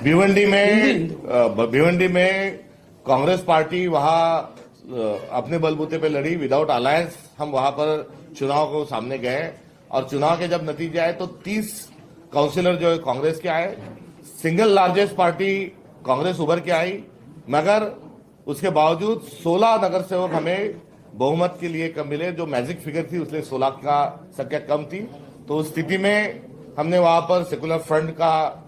भिवंडी में कांग्रेस पार्टी वहां अपने बलबूते पे लड़ी, विदाउट अलायंस हम वहां पर चुनाव को सामने गए और चुनाव के जब नतीजे आए तो 30 काउंसिलर जो है कांग्रेस के आए, सिंगल लार्जेस्ट पार्टी कांग्रेस उभर के आई, मगर उसके बावजूद 16 नगर सेवक हमें बहुमत के लिए कम मिले, जो मैजिक फिगर थी उसलिए 16 का संख्या कम थी। तो उस स्थिति में हमने वहां पर सेकुलर फ्रंट का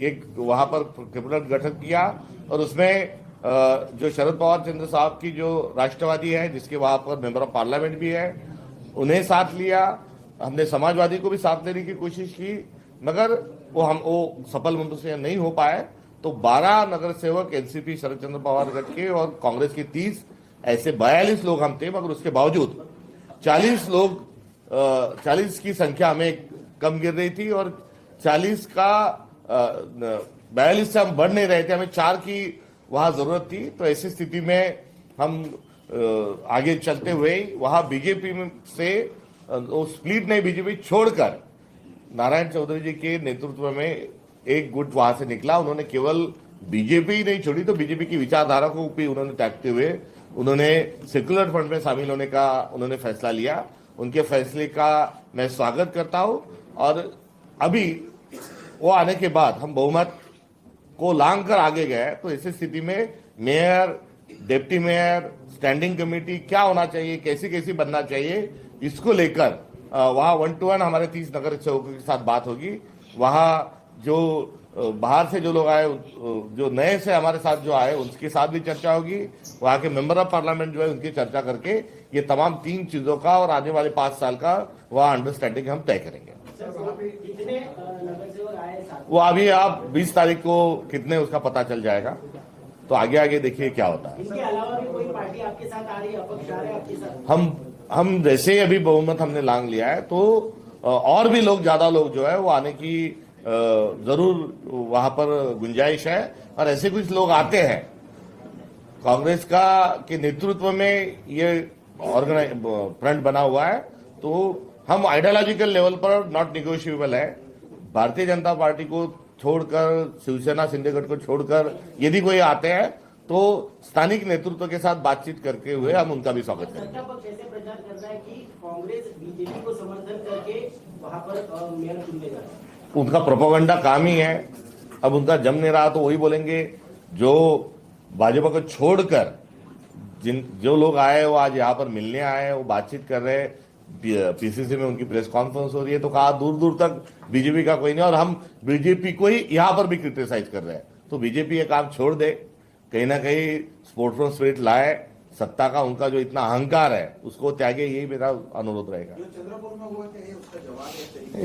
एक वहां पर कैबिनेट गठन किया और उसमें जो शरद पवार चंद्र साहब की जो राष्ट्रवादी है, जिसके वहां पर मेंबर ऑफ पार्लियामेंट भी है, उन्हें साथ लिया। हमने समाजवादी को भी साथ लेने की कोशिश की, मगर वो सफल रूप से नहीं हो पाए। तो 12 नगर सेवक एनसीपी शरद चंद्र पवार गठ के और कांग्रेस के 30, ऐसे 42 लोग हम थे, मगर उसके बावजूद 40 की संख्या हमें कम गिर रही थी और 42 से हम बढ़ नहीं रहे थे, हमें 4 की वहां जरूरत थी। तो ऐसी स्थिति में हम आगे चलते हुए वहां बीजेपी से वो स्प्लिट नहीं, बीजेपी छोड़कर नारायण चौधरी जी के नेतृत्व में एक गुट वहां से निकला। उन्होंने केवल बीजेपी ही नहीं छोड़ी, तो बीजेपी की विचारधारा को भी उन्होंने त्यागते हुए उन्होंने सेक्युलर फ्रंट में शामिल होने का उन्होंने फैसला लिया। उनके फैसले का मैं स्वागत करता हूं और अभी वो आने के बाद हम बहुमत को लांग कर आगे गए। तो ऐसी स्थिति में mayor, deputy mayor, standing committee क्या होना चाहिए, कैसी कैसी बनना चाहिए, इसको लेकर वहां 1-to-1 हमारे 30 नगर सेवकों के साथ बात होगी। वहां जो बाहर से जो लोग आए, जो नए से हमारे साथ जो आए, उनके साथ भी चर्चा होगी। वहां के मेंबर ऑफ पार्लियामेंट जो है उनकी चर्चा करके ये तमाम 3 चीजों का और आने वाले 5 साल का वहां अंडरस्टैंडिंग हम तय करेंगे। वो अभी आप 20 तारीख को कितने उसका पता चल जाएगा, तो आगे आगे देखिए क्या होता है। इसके अलावा भी कोई पार्टी आपके साथ आ रही है, अपक्ष आ रहे हैं आपके साथ? हम जैसे ही अभी बहुमत हमने लांग लिया है, तो और भी लोग, ज्यादा लोग जो है वो आने की जरूर वहां पर गुंजाइश है। और ऐसे कुछ लोग आते हैं कांग्रेस का के नेतृत्व में ये फ्रंट बना हुआ है, तो हम आइडियोलॉजिकल लेवल पर नॉट निगोशिएबल है। भारतीय जनता पार्टी को छोड़कर, शिवसेना शिंदे गठ को छोड़कर यदि कोई आते हैं तो स्थानिक नेतृत्व के साथ बातचीत करके हुए हम उनका भी स्वागत करेंगे। सत्ता पक्ष ऐसे प्रचार कर रहा है कि कांग्रेस बीजेपी को समर्थन करके वहां पर मेयर चुन लेगा। उनका प्रोपेगेंडा काम ही है। अब उनका जम नहीं रहा तो वही बोलेंगे। जो भाजपा को छोड़कर जो लोग आए वो आज यहाँ पर मिलने आए, वो बातचीत कर रहे हैं। पीसीसी में उनकी प्रेस कॉन्फ्रेंस हो रही है, तो कहा दूर दूर तक बीजेपी का कोई नहीं, और हम बीजेपी को ही यहाँ पर भी क्रिटिसाइज कर रहे हैं। तो बीजेपी ये काम छोड़ दे, कहीं ना कहीं स्पोर्ट्समैन स्पिरिट लाए, सत्ता का उनका जो इतना अहंकार है उसको त्यागे, यही मेरा अनुरोध रहेगा।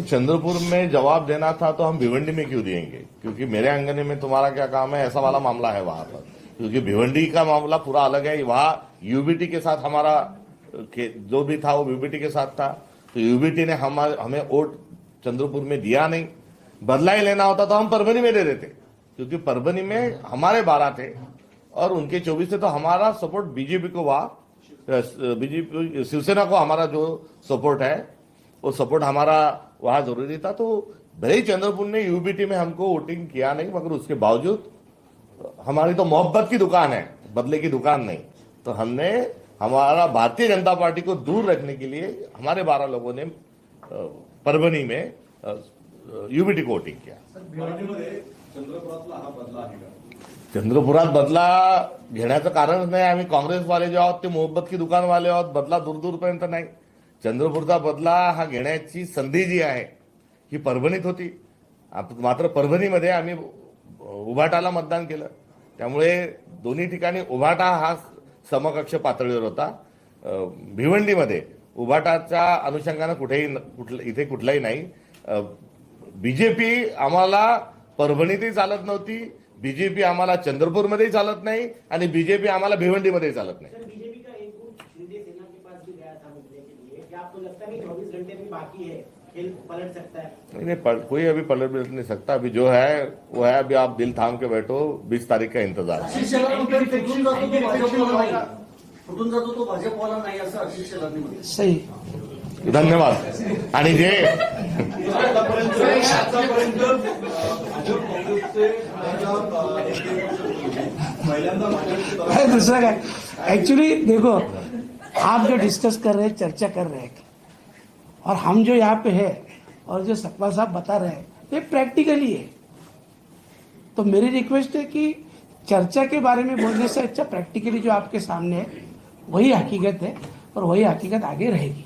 चंद्रपुर में जवाब देना था तो हम भिवंडी में क्यों देंगे, क्योंकि मेरे अंगने में तुम्हारा क्या काम है, ऐसा वाला मामला है वहां पर। क्योंकि भिवंडी का मामला पूरा अलग है। वहां यूबीटी के साथ हमारा जो भी था वो यूबीटी के साथ था, तो यूबीटी ने हमें वोट चंद्रपुर में दिया नहीं। बदला ही लेना होता तो हम परभनी में दे देते, क्योंकि परभनी में हमारे 12 थे और उनके 24 थे। तो हमारा सपोर्ट बीजेपी को, बीजेपी शिवसेना को हमारा जो सपोर्ट है वो सपोर्ट हमारा वहां जरूरी था। तो भले ही चंद्रपुर ने यूबीटी में हमको वोटिंग किया नहीं, मगर उसके बावजूद हमारी तो मोहब्बत की दुकान है, बदले की दुकान नहीं। तो हमने हमारा भारतीय जनता पार्टी को दूर रखने के लिए हमारे 12 लोगों ने परभणी में यूबीटी को वोटिंग किया। चंद्रपुरात बदला घेण्याचं कारणच नाही। आम्ही काँग्रेसवाले जे आहोत ते मोहब्बत की दुकानवाले आहोत, बदला दूर दूरपर्यंत नाही। चंद्रपूरचा बदला हा घेण्याची संधी जी आहे ही परभणीत होती, मात्र परभणीमध्ये आम्ही उभाटाला मतदान केलं। त्यामुळे दोन्ही ठिकाणी उभाटा हा समकक्ष पातळीवर होता। भिवंडीमध्ये उभाटाच्या अनुषंगाने इथे कुठलाही नाही। बीजेपी आम्हाला परभणीतही चालत नव्हती, बीजेपी आम्हाला चंद्रपूरमध्येही चालत नाही आणि बीजेपी आम्हाला भिवंडीमध्येही चालत नाही। बीजेपी का एक गुट शिंदे सेना के पास भी गया था मिलने के लिए, क्या आपको लगता है 24 घंटे भी बाकी है, खेल पलट सकता है? नहीं, कोई अभी पलट नहीं सकता। अभी जो है वो है। अभी आप दिल थाम के बैठो, 20 तारीख का इंतजार है। सही, धन्यवाद। आणि जे अरे दूसरा क्या एक्चुअली देखो, आप जो डिस्कस कर रहे हैं, चर्चा कर रहे हैं, और हम जो यहाँ पे है और जो सकपाल साहब बता रहे हैं, ये प्रैक्टिकली है। तो मेरी रिक्वेस्ट है कि चर्चा के बारे में बोलने से अच्छा प्रैक्टिकली जो आपके सामने है वही हकीकत है और वही हकीकत आगे रहेगी।